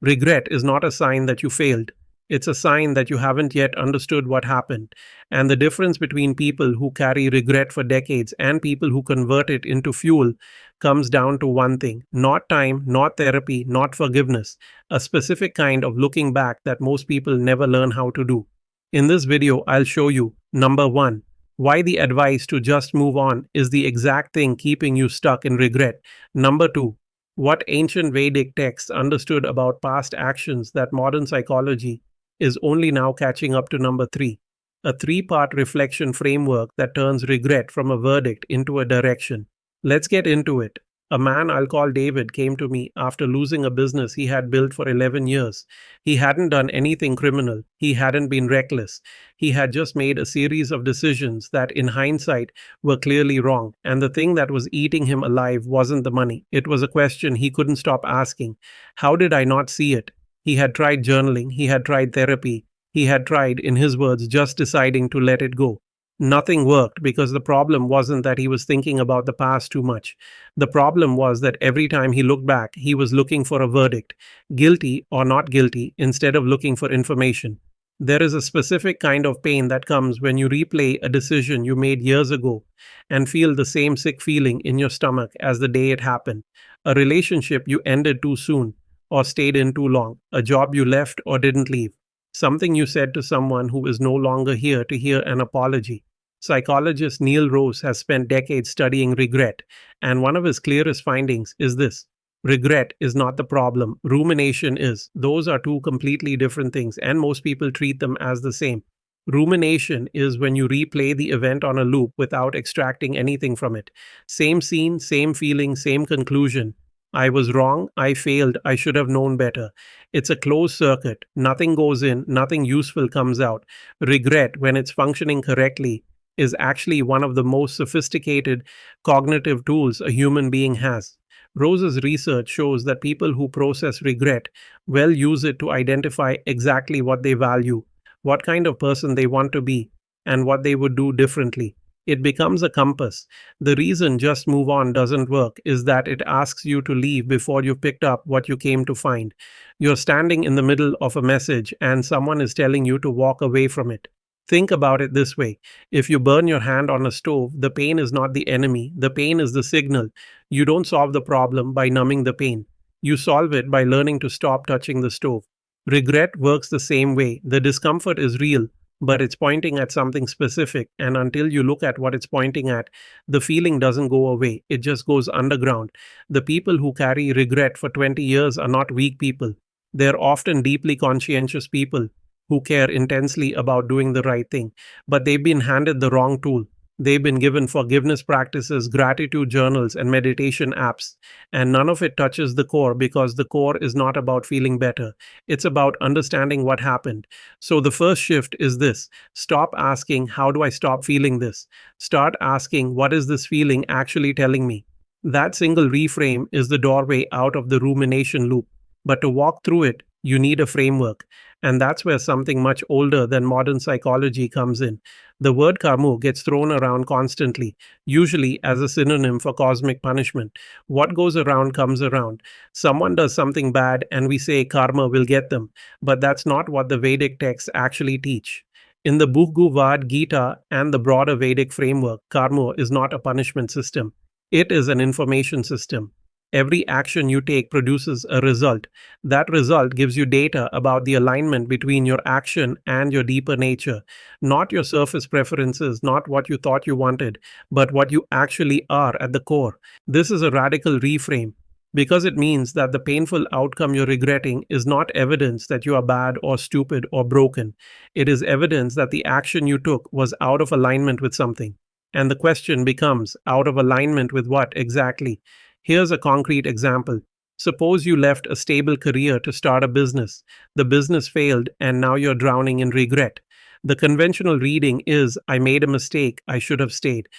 Regret is not a sign that you failed. It's a sign that you haven't yet understood what happened. And the difference between people who carry regret for decades and people who convert it into fuel comes down to one thing: not time, not therapy, not forgiveness, a specific kind of looking back that most people never learn how to do. In this video, I'll show you number one, why the advice to just move on is the exact thing keeping you stuck in regret. Number two, what ancient Vedic texts understood about past actions that modern psychology is only now catching up to. Number three, a three-part reflection framework that turns regret from a verdict into a direction. Let's get into it. A man I'll call David came to me after losing a business he had built for 11 years. He hadn't done anything criminal. He hadn't been reckless. He had just made a series of decisions that, in hindsight, were clearly wrong. And the thing that was eating him alive wasn't the money. It was a question he couldn't stop asking. How did I not see it? He had tried journaling. He had tried therapy. He had tried, in his words, just deciding to let it go. Nothing worked because the problem wasn't that he was thinking about the past too much. The problem was that every time he looked back, he was looking for a verdict, guilty or not guilty, instead of looking for information. There is a specific kind of pain that comes when you replay a decision you made years ago and feel the same sick feeling in your stomach as the day it happened. A relationship you ended too soon or stayed in too long, a job you left or didn't leave, something you said to someone who is no longer here to hear an apology. Psychologist Neil Rose has spent decades studying regret, and one of his clearest findings is this: regret is not the problem, rumination is. Those are two completely different things, and most people treat them as the same. Rumination is when you replay the event on a loop without extracting anything from it. Same scene, same feeling, same conclusion. I was wrong, I failed, I should have known better. It's a closed circuit. Nothing goes in, nothing useful comes out. Regret, when it's functioning correctly, is actually one of the most sophisticated cognitive tools a human being has. Rose's research shows that people who process regret well use it to identify exactly what they value, what kind of person they want to be, and what they would do differently. It becomes a compass. The reason just move on doesn't work is that it asks you to leave before you've picked up what you came to find. You're standing in the middle of a message and someone is telling you to walk away from it. Think about it this way. If you burn your hand on a stove, the pain is not the enemy. The pain is the signal. You don't solve the problem by numbing the pain. You solve it by learning to stop touching the stove. Regret works the same way. The discomfort is real, but it's pointing at something specific, and until you look at what it's pointing at, the feeling doesn't go away. It just goes underground. The people who carry regret for 20 years are not weak people. They're often deeply conscientious people who care intensely about doing the right thing, but they've been handed the wrong tool. They've been given forgiveness practices, gratitude journals, and meditation apps, and none of it touches the core because the core is not about feeling better. It's about understanding what happened. So the first shift is this: stop asking, how do I stop feeling this? Start asking, what is this feeling actually telling me? That single reframe is the doorway out of the rumination loop. But to walk through it, you need a framework. And that's where something much older than modern psychology comes in. The word karma gets thrown around constantly, usually as a synonym for cosmic punishment. What goes around comes around. Someone does something bad and we say karma will get them. But that's not what the Vedic texts actually teach. In the Bhagavad Gita and the broader Vedic framework, karma is not a punishment system. It is an information system. Every action you take produces a result. That result gives you data about the alignment between your action and your deeper nature. Not your surface preferences, not what you thought you wanted, but what you actually are at the core. This is a radical reframe because it means that the painful outcome you're regretting is not evidence that you are bad or stupid or broken. It is evidence that the action you took was out of alignment with something. And the question becomes, out of alignment with what exactly? Here's a concrete example. Suppose you left a stable career to start a business. The business failed and now you're drowning in regret. The conventional reading is, I made a mistake, I should have stayed.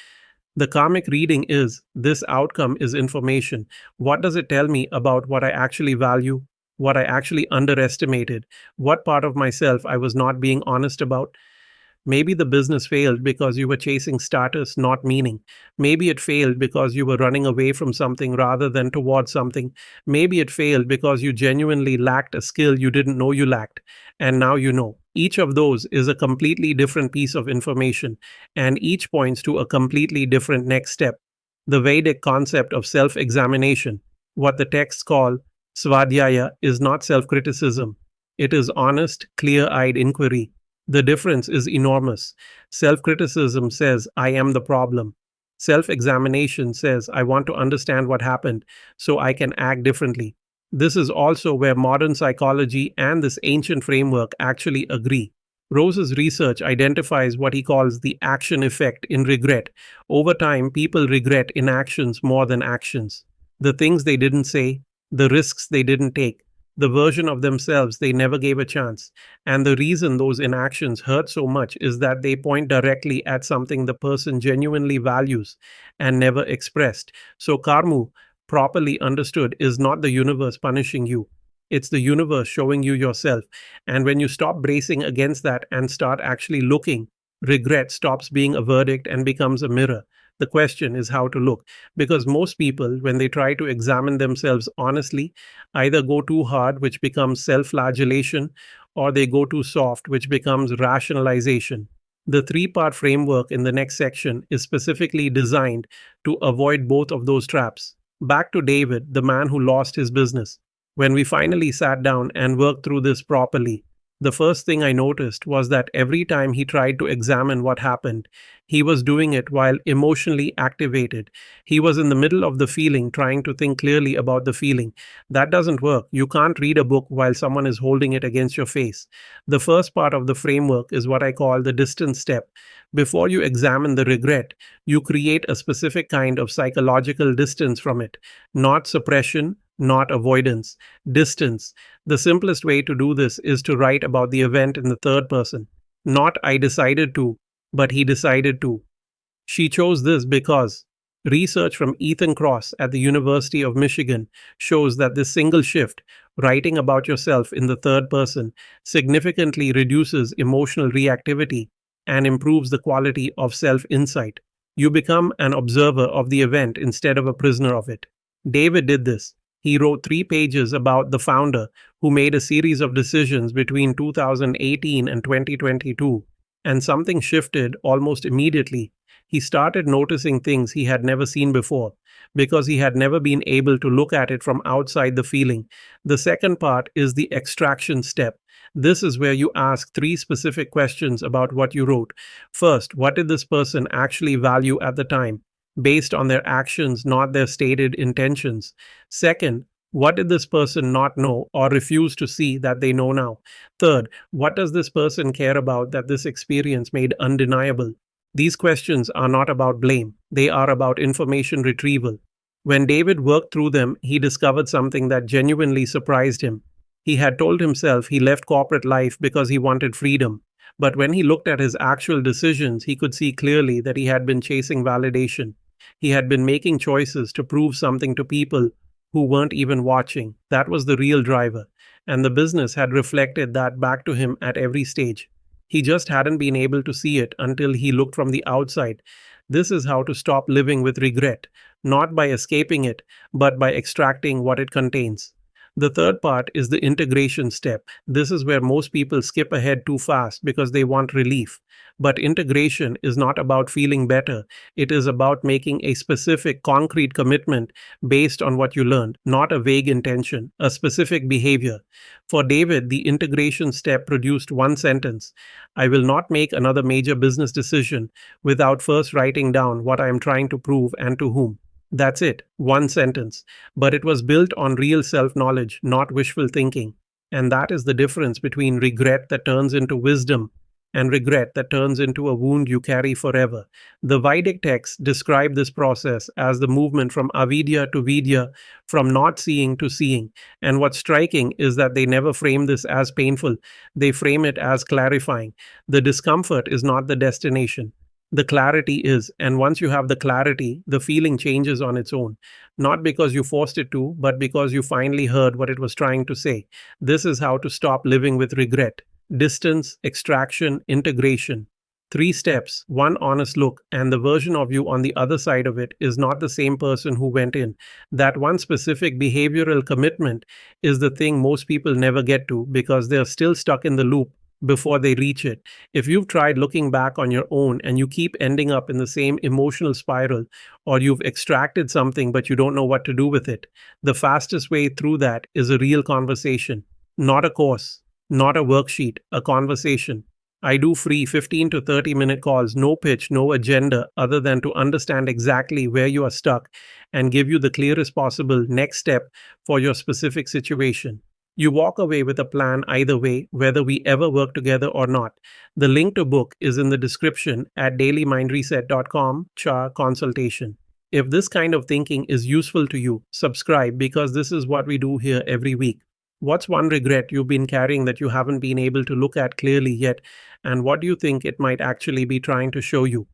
The karmic reading is, this outcome is information. What does it tell me about what I actually value, what I actually underestimated, what part of myself I was not being honest about? Maybe the business failed because you were chasing status, not meaning. Maybe it failed because you were running away from something rather than towards something. Maybe it failed because you genuinely lacked a skill you didn't know you lacked, and now you know. Each of those is a completely different piece of information, and each points to a completely different next step. The Vedic concept of self examination, what the texts call svadhyaya, is not self criticism. It is honest, clear eyed inquiry. The difference is enormous. Self criticism says, I am the problem. Self examination says, I want to understand what happened so I can act differently. This is also where modern psychology and this ancient framework actually agree. Rose's research identifies what he calls the action effect in regret. Over time, people regret inactions more than actions. The things they didn't say, the risks they didn't take, the version of themselves they never gave a chance. And the reason those inactions hurt so much is that they point directly at something the person genuinely values and never expressed. So, karma, properly understood, is not the universe punishing you. It's the universe showing you yourself. And when you stop bracing against that and start actually looking, regret stops being a verdict and becomes a mirror. The question is how to look. Because most people, when they try to examine themselves honestly, either go too hard, which becomes self flagellation, or they go too soft, which becomes rationalization. The three-part framework in the next section is specifically designed to avoid both of those traps. Back to David, the man who lost his business. When we finally sat down and worked through this properly, the first thing I noticed was that every time he tried to examine what happened, he was doing it while emotionally activated. He was in the middle of the feeling, trying to think clearly about the feeling. That doesn't work. You can't read a book while someone is holding it against your face. The first part of the framework is what I call the distance step. Before you examine the regret, you create a specific kind of psychological distance from it, not suppression, not avoidance, distance. The simplest way to do this is to write about the event in the third person. Not I decided to, but he decided to. She chose this because research from Ethan Cross at the University of Michigan shows that this single shift, writing about yourself in the third person, significantly reduces emotional reactivity and improves the quality of self insight. You become an observer of the event instead of a prisoner of it. David did this. He wrote 3 pages about the founder who made a series of decisions between 2018 and 2022, and something shifted almost immediately. He started noticing things he had never seen before because he had never been able to look at it from outside the feeling. The second part is the extraction step. This is where you ask 3 specific questions about what you wrote. First, what did this person actually value at the time, based on their actions, not their stated intentions? Second, what did this person not know or refuse to see that they know now? Third, what does this person care about that this experience made undeniable? These questions are not about blame, they are about information retrieval. When David worked through them, he discovered something that genuinely surprised him. He had told himself he left corporate life because he wanted freedom. But when he looked at his actual decisions, he could see clearly that he had been chasing validation. He had been making choices to prove something to people who weren't even watching. That was the real driver. And the business had reflected that back to him at every stage. He just hadn't been able to see it until he looked from the outside. This is how to stop living with regret, not by escaping it, but by extracting what it contains. The third part is the integration step. This is where most people skip ahead too fast because they want relief. But integration is not about feeling better. It is about making a specific, concrete commitment based on what you learned, not a vague intention, a specific behavior. For David, the integration step produced one sentence: I will not make another major business decision without first writing down what I am trying to prove and to whom. That's it, one sentence. But it was built on real self knowledge, not wishful thinking. And that is the difference between regret that turns into wisdom and regret that turns into a wound you carry forever. The Vedic texts describe this process as the movement from avidya to vidya, from not seeing to seeing. And what's striking is that they never frame this as painful, they frame it as clarifying. The discomfort is not the destination. The clarity is, and once you have the clarity, the feeling changes on its own. Not because you forced it to, but because you finally heard what it was trying to say. This is how to stop living with regret. Distance, extraction, integration. Three steps, one honest look, and the version of you on the other side of it is not the same person who went in. That one specific behavioral commitment is the thing most people never get to because they're still stuck in the loop before they reach it. If you've tried looking back on your own and you keep ending up in the same emotional spiral, or you've extracted something but you don't know what to do with it, the fastest way through that is a real conversation, not a course, not a worksheet, a conversation. I do free 15 to 30-minute calls, no pitch, no agenda, other than to understand exactly where you are stuck and give you the clearest possible next step for your specific situation. You walk away with a plan either way, whether we ever work together or not. The link to book is in the description at dailymindreset.com/consultation. If this kind of thinking is useful to you, subscribe because this is what we do here every week. What's one regret you've been carrying that you haven't been able to look at clearly yet? And what do you think it might actually be trying to show you?